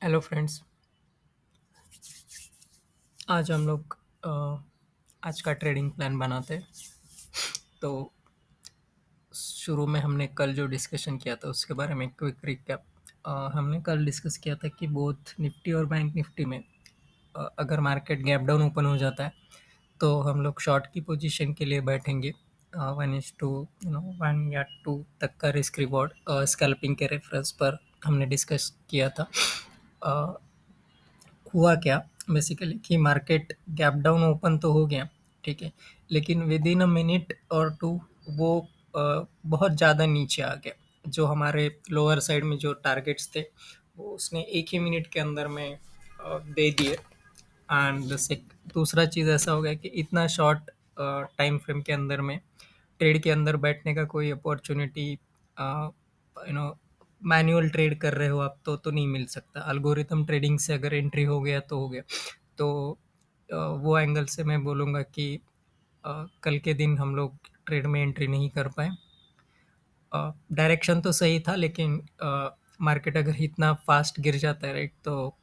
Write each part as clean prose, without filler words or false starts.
Hello friends. आज हम लोग आज का ट्रेडिंग प्लान बनाते हैं। तो शुरू में हमने कल जो डिस्कशन किया था उसके बारे में क्विक रिकैप। हमने कल डिस्कस किया था कि बोथ निफ्टी और बैंक निफ्टी में अगर मार्केट गैप डाउन ओपन हो जाता है तो हम लोग शॉर्ट की पोजीशन के लिए बैठेंगे। 1:2 1 या 2 तक का रिस्क रिवॉर्ड स्कैल्पिंग के रेफरेंस पर हमने डिस्कस किया था। अ, हुआ क्या बेसिकली कि मार्केट गैप डाउन ओपन तो हो गया, ठीक है, लेकिन विद इन अ मिनट और टू वो बहुत ज़्यादा नीचे आ गया। जो हमारे लोअर साइड में जो टारगेट्स थे वो उसने एक ही मिनट के अंदर में दे दिए। एंड दूसरा चीज़ ऐसा हो गया कि इतना शॉर्ट टाइम फ्रेम के अंदर में ट्रेड के अंदर बैठने का कोई अपॉर्चुनिटी मैनुअल ट्रेड कर रहे हो आप तो नहीं मिल सकता। अल्गोरिथम ट्रेडिंग से अगर एंट्री हो गया तो हो गया। तो वो एंगल से मैं बोलूँगा कि कल के दिन हम लोग ट्रेड में एंट्री नहीं कर पाए। डायरेक्शन तो सही था लेकिन मार्केट अगर इतना फास्ट गिर जाता है, राइट, तो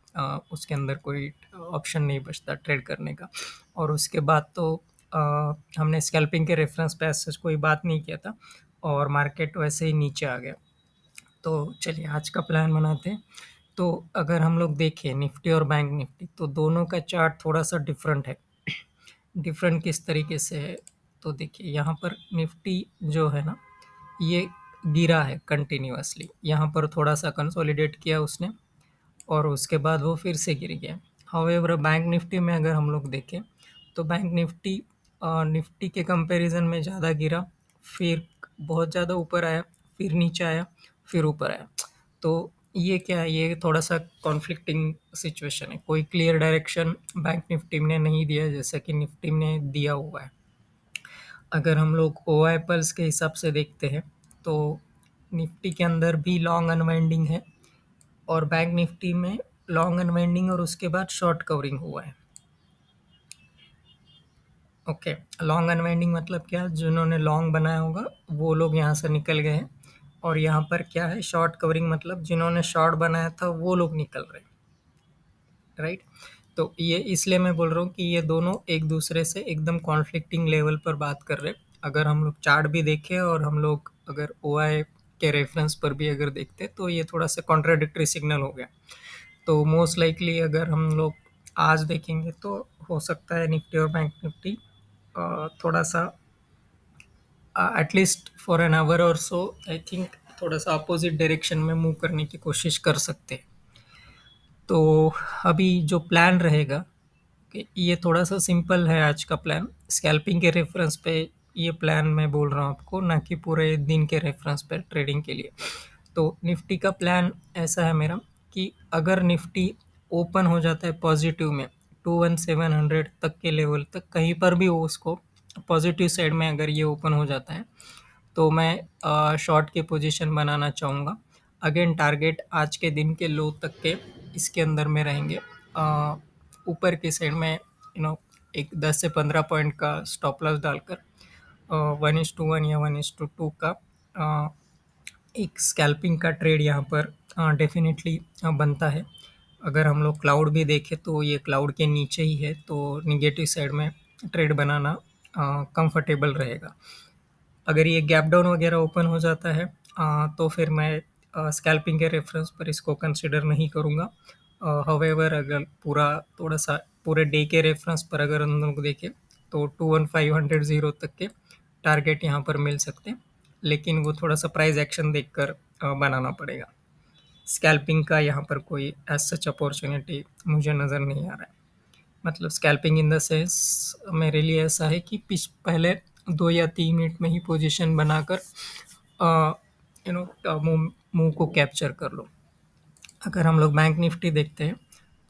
उसके अंदर कोई ऑप्शन नहीं बचता ट्रेड करने का। और उसके बाद तो अ, हमने स्कैल्पिंग के रेफरेंस पे ऐसा कोई बात नहीं किया था और मार्केट वैसे ही नीचे आ गया। तो चलिए आज का प्लान बनाते हैं। तो अगर हम लोग देखें निफ्टी और बैंक निफ्टी तो दोनों का चार्ट थोड़ा सा डिफरेंट है। डिफरेंट किस तरीके से है? तो देखिए यहाँ पर निफ्टी जो है ना, ये गिरा है कंटिन्यूअसली। यहाँ पर थोड़ा सा कंसोलिडेट किया उसने और उसके बाद वो फिर से गिर गया। हाउएवर बैंक निफ्टी में अगर हम लोग देखें तो बैंक निफ्टी निफ्टी के कंपैरिजन में ज़्यादा गिरा, फिर बहुत ज़्यादा ऊपर आया, फिर नीचे आया, फिर ऊपर आया। तो ये क्या है, ये थोड़ा सा कॉन्फ्लिक्टिंग सिचुएशन है। कोई क्लियर डायरेक्शन बैंक निफ्टी ने नहीं दिया जैसा कि निफ्टी ने दिया हुआ है। अगर हम लोग ओआई पल्स के हिसाब से देखते हैं तो निफ्टी के अंदर भी लॉन्ग अनवाइंडिंग है और बैंक निफ्टी में लॉन्ग अनवाइंडिंग और उसके बाद शॉर्ट कवरिंग हुआ है। ओके, लॉन्ग अनवाइंडिंग मतलब क्या, जिन्होंने लॉन्ग बनाया होगा वो लोग यहाँ से निकल गए हैं। और यहाँ पर क्या है, शॉर्ट कवरिंग मतलब जिन्होंने शॉर्ट बनाया था वो लोग निकल रहे हैं, राइट। तो ये इसलिए मैं बोल रहा हूँ कि ये दोनों एक दूसरे से एकदम कॉन्फ्लिक्टिंग लेवल पर बात कर रहे हैं। अगर हम लोग चार्ट भी देखें और हम लोग अगर ओआई के रेफरेंस पर भी अगर देखते तो ये थोड़ा सा कॉन्ट्राडिक्टरी सिग्नल हो गया। तो मोस्ट लाइकली अगर हम लोग आज देखेंगे तो हो सकता है निफ्टी और बैंक निफ्टी थोड़ा सा एटलीस्ट फॉर एन आवर और सो आई थिंक थोड़ा सा अपोजिट डायरेक्शन में मूव करने की कोशिश कर सकते हैं। तो अभी जो प्लान रहेगा कि ये थोड़ा सा सिंपल है आज का प्लान। स्कैल्पिंग के रेफरेंस पे ये प्लान मैं बोल रहा हूँ आपको, ना कि पूरे दिन के रेफरेंस पे ट्रेडिंग के लिए। तो निफ्टी का प्लान ऐसा है मेरा कि अगर निफ्टी ओपन हो जाता है पॉजिटिव में 21700 तक के लेवल तक, कहीं पर भी वो उसको पॉजिटिव साइड में अगर ये ओपन हो जाता है तो मैं शॉर्ट की पोजीशन बनाना चाहूँगा। अगेन टारगेट आज के दिन के लो तक के इसके अंदर में रहेंगे। ऊपर की साइड में एक 10 से 15 पॉइंट का स्टॉप लॉस डालकर 1:1 या 1:2 का एक स्कैल्पिंग का ट्रेड यहाँ पर डेफिनेटली बनता है। अगर हम लोग क्लाउड भी देखें तो ये क्लाउड के नीचे ही है, तो निगेटिव साइड में ट्रेड बनाना कंफर्टेबल रहेगा। अगर ये गैप डाउन वगैरह ओपन हो जाता है तो फिर मैं स्कैल्पिंग के रेफरेंस पर इसको कंसिडर नहीं करूँगा। हाउएवर अगर पूरा थोड़ा सा पूरे डे के रेफरेंस पर अगर हम लोग देखें तो 21500 तक के टारगेट यहाँ पर मिल सकते हैं, लेकिन वो थोड़ा सा प्राइस एक्शन देखकर बनाना पड़ेगा। स्कैल्पिंग का यहाँ पर कोई एज सच अपॉर्चुनिटी मुझे नज़र नहीं आ रहा है। मतलब स्कैल्पिंग इन द सेंस मेरे लिए ऐसा है कि पिछ पहले 2 या 3 मिनट में ही पोजीशन बनाकर मुँह मुँह को कैप्चर कर लो। अगर हम लोग बैंक निफ्टी देखते हैं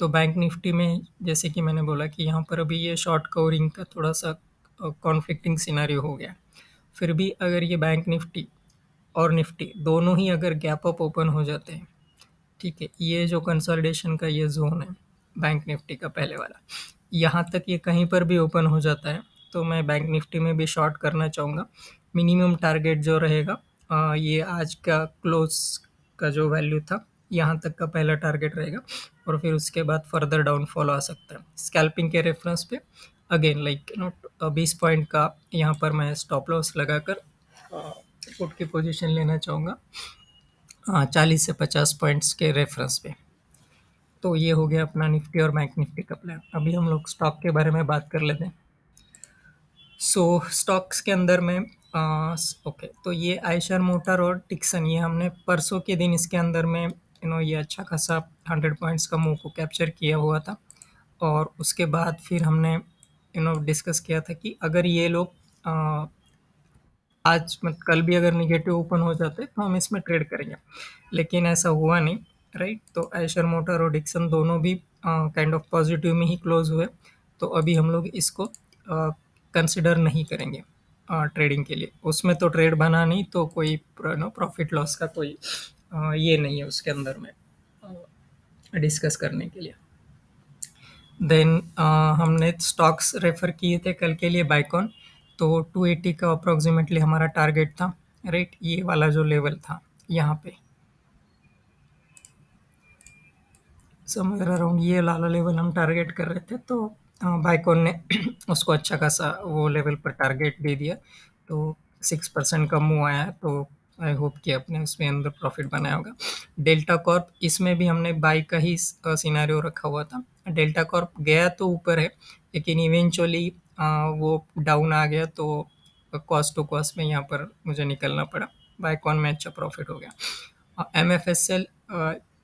तो बैंक निफ्टी में जैसे कि मैंने बोला कि यहाँ पर अभी ये शॉर्ट कवरिंग का थोड़ा सा कॉन्फ्लिक्टिंग सिनेरियो हो गया। फिर भी अगर ये बैंक निफ्टी और निफ्टी दोनों ही अगर गैप अप ओपन हो जाते हैं, ठीक है, ये जो कंसोलिडेशन का ये जोन है बैंक निफ्टी का पहले वाला, यहाँ तक ये कहीं पर भी ओपन हो जाता है तो मैं बैंक निफ्टी में भी शॉर्ट करना चाहूँगा। मिनिमम टारगेट जो रहेगा ये आज का क्लोज का जो वैल्यू था यहाँ तक का पहला टारगेट रहेगा और फिर उसके बाद फर्दर डाउनफॉल आ सकता है। स्कैल्पिंग के रेफरेंस पे अगेन लाइक 20 पॉइंट का यहाँ पर मैं स्टॉप लॉस लगाकर पुट की पोजीशन लेना चाहूँगा 40 से 50 पॉइंट्स के रेफरेंस पे। तो ये हो गया अपना निफ्टी और बैंक निफ्टी का प्लान। अभी हम लोग स्टॉक के बारे में बात कर लेते हैं। सो स्टॉक्स के अंदर में ओके, तो ये आयशर मोटर और टिक्सन, ये हमने परसों के दिन इसके अंदर में ये अच्छा खासा 100 पॉइंट्स का मूव को कैप्चर किया हुआ था। और उसके बाद फिर हमने डिस्कस किया था कि अगर ये लोग आज मत कल भी अगर निगेटिव ओपन हो जाते तो हम इसमें ट्रेड करेंगे, लेकिन ऐसा हुआ नहीं, राइट। तो आयशर मोटर और डिक्सन दोनों भी काइंड ऑफ पॉजिटिव में ही क्लोज हुए। तो अभी हम लोग इसको कंसिडर नहीं करेंगे ट्रेडिंग के लिए। उसमें तो ट्रेड बना नहीं, तो कोई प्रॉफिट लॉस का कोई ये नहीं है उसके अंदर में डिस्कस करने के लिए। देन हमने स्टॉक्स रेफर किए थे कल के लिए बाइकॉन। तो 280 का अप्रोक्सीमेटली हमारा टारगेट था, राइट। ये वाला जो लेवल था यहाँ पे समवेयर अराउंड ये वाला लेवल हम टारगेट कर रहे थे। तो बाइकॉन ने उसको अच्छा खासा वो लेवल पर टारगेट दे दिया। तो 6% का मूव आया, तो आई होप कि अपने उसमें अंदर प्रॉफिट बनाया होगा। डेल्टा कॉर्प, इसमें भी हमने बाई का ही सिनेरियो रखा हुआ था। डेल्टा कॉर्प गया तो ऊपर है, लेकिन इवेंचुअली वो डाउन आ गया, तो कॉस्ट टू कॉस्ट में यहाँ पर मुझे निकलना पड़ा। बाइकॉन में अच्छा प्रॉफिट हो गया। एम एफ एस एल,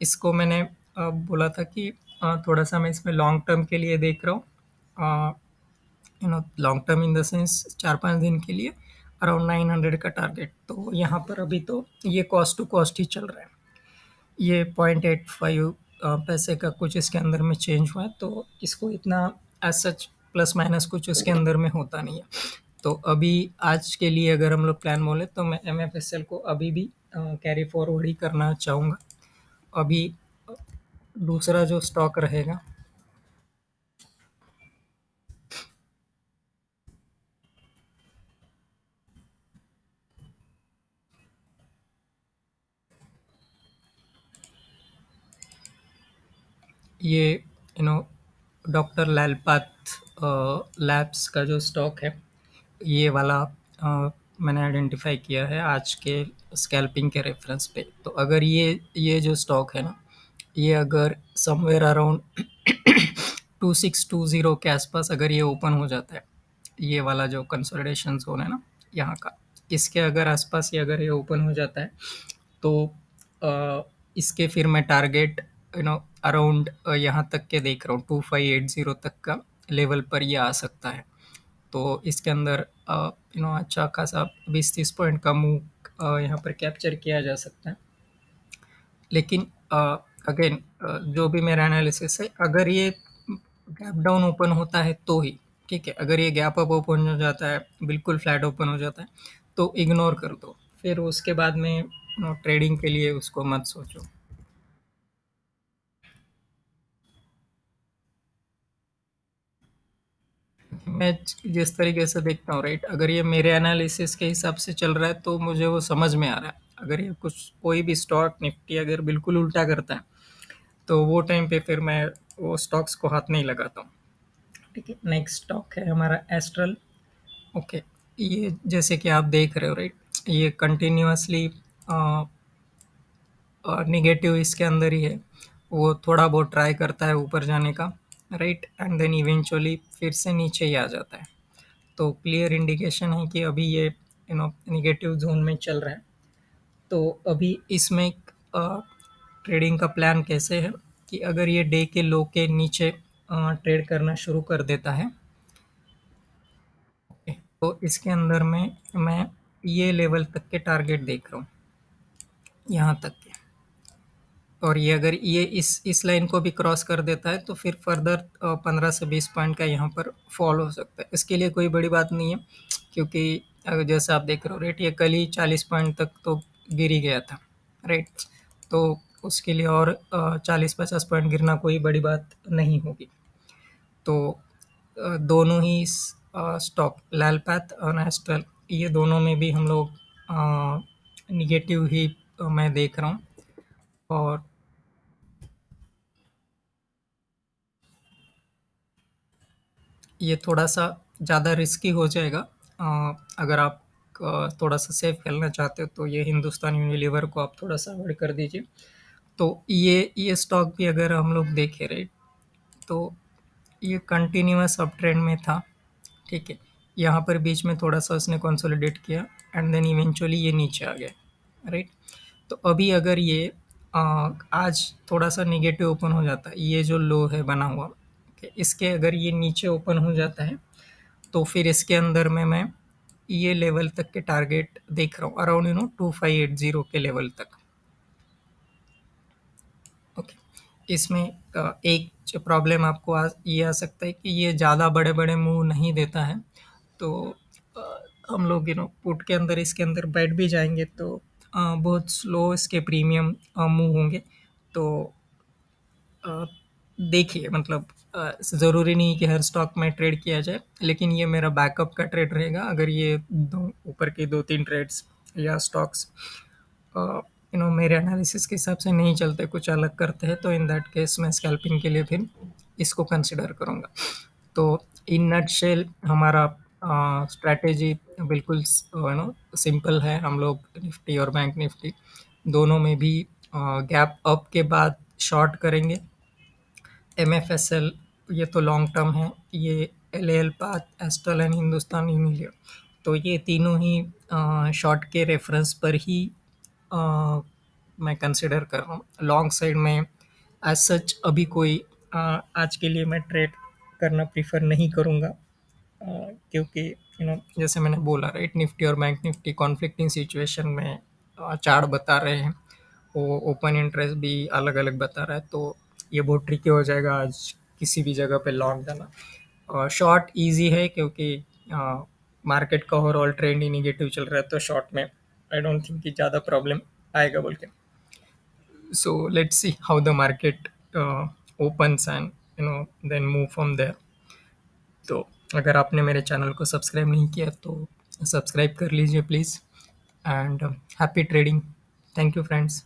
इसको मैंने बोला था कि थोड़ा सा मैं इसमें लॉन्ग टर्म के लिए देख रहा हूँ, long term in the sense 4-5 दिन के लिए अराउंड 900 का टारगेट। तो यहाँ पर अभी तो ये कॉस्ट टू कॉस्ट ही चल रहा है। ये 0.85 पैसे का कुछ इसके अंदर में चेंज हुआ है, तो इसको इतना एज सच प्लस माइनस कुछ इसके अंदर में होता नहीं है। तो अभी आज के लिए अगर हम लोग प्लान बोले तो मैं एम एफ एस एल को अभी भी कैरी फॉरवर्ड ही करना चाहूँगा। अभी दूसरा जो स्टॉक रहेगा, ये डॉक्टर लालपाथ लैब्स का जो स्टॉक है, ये वाला मैंने आइडेंटिफाई किया है आज के स्कैल्पिंग के रेफरेंस पे। तो अगर ये जो स्टॉक है ना, ये अगर समवेयर अराउंड 2620 के आसपास अगर ये ओपन हो जाता है, ये वाला जो कंसोलिडेशन जोन है ना यहाँ का, इसके अगर आसपास ये अगर ये ओपन हो जाता है, तो इसके फिर मैं टारगेट अराउंड यहाँ तक के देख रहा हूँ, 2580 तक का लेवल पर ये आ सकता है। तो इसके अंदर अच्छा खासा 20-30 पॉइंट का मूव यहाँ पर कैप्चर किया जा सकता है। लेकिन अगेन जो भी मेरा एनालिसिस है, अगर ये गैप डाउन ओपन होता है तो ही ठीक है। अगर ये गैप अप ओपन हो जाता है, बिल्कुल फ्लैट ओपन हो जाता है, तो इग्नोर कर दो, फिर उसके बाद में ट्रेडिंग के लिए उसको मत सोचो। मैं जिस तरीके से देखता हूँ, राइट, अगर ये मेरे एनालिसिस के हिसाब से चल रहा है तो मुझे वो समझ में आ रहा है। अगर ये कुछ कोई भी स्टॉक निफ्टी अगर बिल्कुल उल्टा करता है, तो वो टाइम पे फिर मैं वो स्टॉक्स को हाथ नहीं लगाता हूँ। ठीक है, नेक्स्ट स्टॉक है हमारा एस्ट्रल। ओके, ये जैसे कि आप देख रहे हो, राइट, ये कंटिन्यूअसली निगेटिव इसके अंदर ही है। वो थोड़ा बहुत ट्राई करता है ऊपर जाने का, राइट, एंड देन इवेंचुअली फिर से नीचे ही आ जाता है। तो क्लियर इंडिकेशन है कि अभी ये निगेटिव जोन में चल रहा है। तो अभी इसमें ट्रेडिंग का प्लान कैसे है कि अगर ये डे के लो के नीचे ट्रेड करना शुरू कर देता है, तो इसके अंदर में मैं ये लेवल तक के टारगेट देख रहा हूँ, यहाँ तक के। और ये अगर ये इस लाइन को भी क्रॉस कर देता है, तो फिर फर्दर 15 से 20 पॉइंट का यहाँ पर फॉल हो सकता है। इसके लिए कोई बड़ी बात नहीं है, क्योंकि जैसा आप देख रहे हो, रेट ये कल ही 40 पॉइंट तक तो गिर ही गया था, राइट। तो उसके लिए और 40-50 पॉइंट गिरना कोई बड़ी बात नहीं होगी। तो दोनों ही स्टॉक लालपाथ और एस्ट्रल, ये दोनों में भी हम लोग निगेटिव ही मैं देख रहा हूँ। और ये थोड़ा-सा ज़्यादा रिस्की हो जाएगा। अगर आप थोड़ा-सा सेफ खेलना चाहते हो तो ये हिंदुस्तान यूनिलीवर को आप थोड़ा-सा अवॉइड कर दीजिए। तो ये स्टॉक भी अगर हम लोग देखें, राइट, तो ये कंटिन्यूअस अप ट्रेंड में था, ठीक है। यहाँ पर बीच में थोड़ा-सा उसने कंसोलिडेट किया एंड देन इवेंचुअली ये नीचे आ गया, राइट। तो अभी अगर ये आज थोड़ा-सा नेगेटिव ओपन हो जाता है, ये जो लो है बना हुआ, ओके, इसके अगर ये नीचे ओपन हो जाता है, तो फिर इसके अंदर में मैं ये लेवल तक के टारगेट देख रहा हूँ, अराउंड 2580 के लेवल तक। ओके। इसमें एक जो प्रॉब्लम आपको ये आ सकता है कि ये ज़्यादा बड़े-बड़े मूव नहीं देता है। तो अ, हम लोग पुट के अंदर इसके अंदर बैठ भी जाएँगे तो बहुत स्लो इसके प्रीमियम मूव होंगे। तो अ, देखिए, मतलब ज़रूरी नहीं कि हर स्टॉक में ट्रेड किया जाए, लेकिन ये मेरा बैकअप का ट्रेड रहेगा। अगर ये दो ऊपर के 2-3 ट्रेड्स या स्टॉक्स मेरे एनालिसिस के हिसाब से नहीं चलते, कुछ अलग करते हैं, तो इन दैट केस मैं स्कैल्पिंग के लिए फिर इसको कंसिडर करूँगा। तो इन नटशेल हमारा स्ट्रैटेजी बिल्कुल सिंपल है। हम लोग निफ्टी और बैंक निफ्टी दोनों में भी गैप अप के बाद शॉर्ट करेंगे। एमएफएसएल ये तो लॉन्ग टर्म है, ये LL path, astral and Hindustan Unilever, तो ये तीनों ही शॉर्ट के रेफरेंस पर ही अ, मैं कंसिडर कर रहा हूँ। लॉन्ग साइड में एज सच अभी कोई आज के लिए मैं ट्रेड करना प्रीफर नहीं करूँगा, क्योंकि जैसे मैंने बोला, राइट, निफ्टी और बैंक निफ्टी कॉन्फ्लिक्टिंग सिचुएशन में चार्ट बता रहे हैं, वो ओपन इंटरेस्ट भी अलग अलग बता रहा है, तो ये बहुत ट्रिकी हो जाएगा आज किसी भी जगह पे लॉन्ग जाना। शॉर्ट इजी है क्योंकि मार्केट का ओवरऑल ट्रेंड ही निगेटिव चल रहा है, तो शॉर्ट में आई डोंट थिंक कि ज़्यादा प्रॉब्लम आएगा बोल के। So let's see how the market opens and then move from there. तो अगर आपने मेरे चैनल को सब्सक्राइब नहीं किया तो सब्सक्राइब कर लीजिए please, and happy trading. Thank you friends.